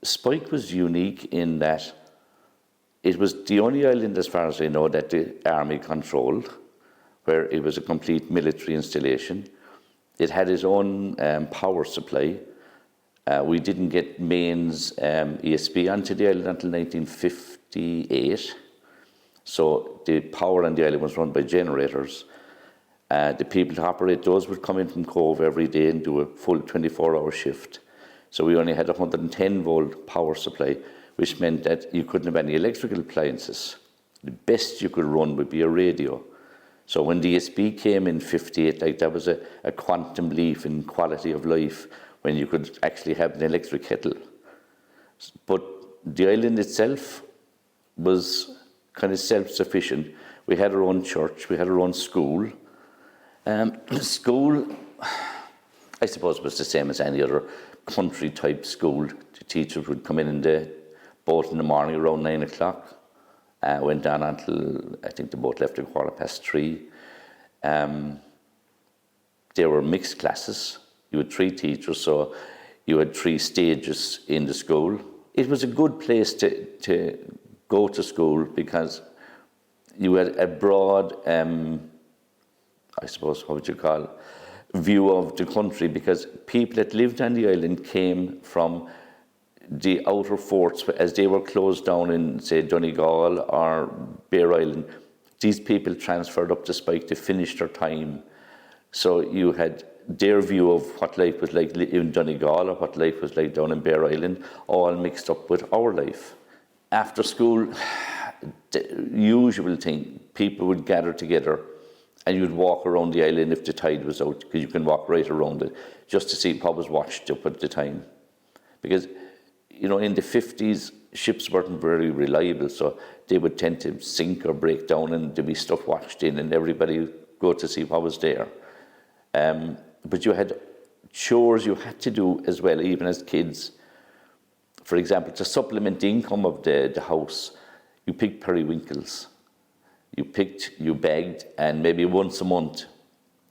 Spike was unique in that it was the only island, as far as I know, that the army controlled, where it was a complete military installation. It had its own power supply. We didn't get mains ESB onto the island until 1958. So the power on the island was run by generators. The people to operate those would come in from Cobh every day and do a full 24-hour shift. So we only had a 110-volt power supply, which meant that you couldn't have any electrical appliances. The best you could run would be a radio. So when the ESB came in 58, like that was a quantum leap in quality of life, when you could actually have an electric kettle. But the island itself was kind of self-sufficient. We had our own church, we had our own school. School, I suppose, was the same as any other country-type school. The teachers would come in the boat in the morning around 9 o'clock. Went on until, I think the boat left at 3:15. There were mixed classes. You had 3 teachers, so you had 3 stages in the school. It was a good place to go to school because you had a broad, I suppose, what would you call it, view of the country, because people that lived on the island came from the outer forts as they were closed down in, say, Donegal or Bear Island. These people transferred up to Spike to finish their time. So you had their view of what life was like in Donegal or what life was like down in Bear Island, all mixed up with our life. After school, the usual thing, people would gather together and you'd walk around the island if the tide was out, because you can walk right around it, just to see what was washed up at the time. Because, you know, in the 50s, ships weren't very reliable, so they would tend to sink or break down and there'd be stuff washed in and everybody would go to see what was there. But you had chores you had to do as well, even as kids. For example, to supplement the income of the house, you picked periwinkles. You begged, and maybe once a month,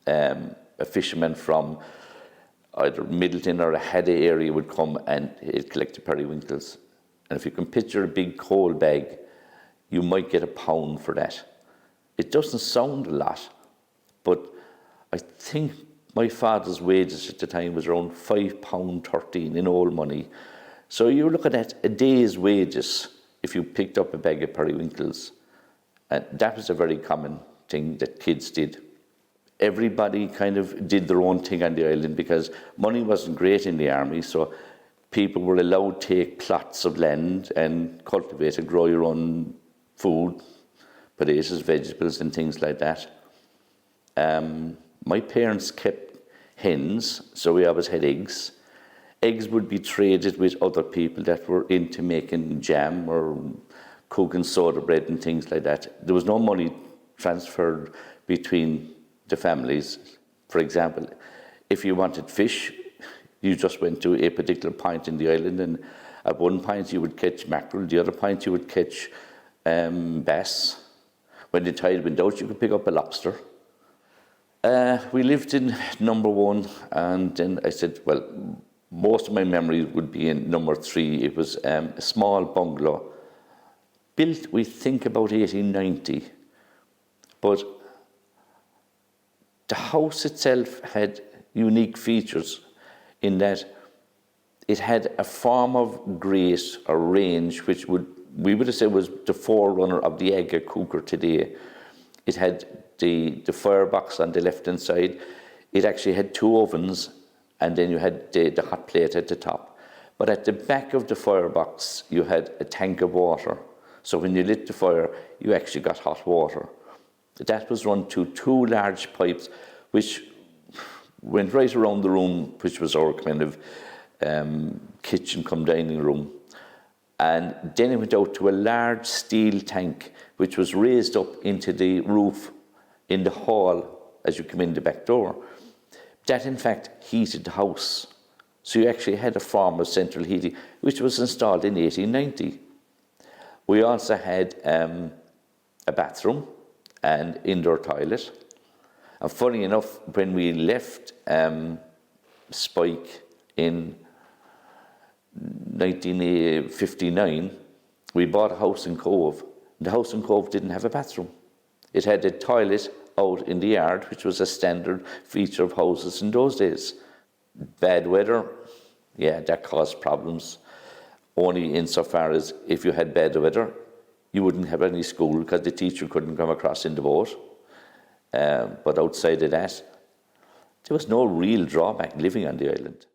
a fisherman from either Middleton or a Hadda area would come and he'd collect the periwinkles. And if you can picture a big coal bag, you might get £1 for that. It doesn't sound a lot, but I think my father's wages at the time was around £5.13 in old money. So you're looking at a day's wages if you picked up a bag of periwinkles. And that was a very common thing that kids did. Everybody kind of did their own thing on the island because money wasn't great in the army, so people were allowed to take plots of land and cultivate and grow your own food, potatoes, vegetables and things like that. My parents kept hens, so we always had eggs. Eggs would be traded with other people that were into making jam or cooking soda bread and things like that. There was no money transferred between the families. For example, if you wanted fish, you just went to a particular point in the island, and at one point you would catch mackerel, the other point you would catch bass. When the tide went out, you could pick up a lobster. We lived in number 1, and then I said, well, most of my memories would be in number 3. It was a small bungalow, built, we think, about 1890. But the house itself had unique features in that it had a form of grate or range which we would have said was the forerunner of the egg cooker today. It had the firebox on the left-hand side. It actually had 2 ovens, and then you had the hot plate at the top. But at the back of the firebox, you had a tank of water. So when you lit the fire, you actually got hot water. That was run to 2 large pipes, which went right around the room, which was our kind of kitchen cum dining room. And then it went out to a large steel tank, which was raised up into the roof in the hall as you come in the back door. That, in fact, heated the house. So you actually had a form of central heating, which was installed in 1890. We also had a bathroom and indoor toilet. And funny enough, when we left Spike in 1959, we bought a house in Cobh. The house in Cobh didn't have a bathroom. It had a toilet out in the yard, which was a standard feature of houses in those days. Bad weather, yeah, that caused problems. Only insofar as if you had bad weather, you wouldn't have any school because the teacher couldn't come across in the boat. But outside of that, there was no real drawback living on the island.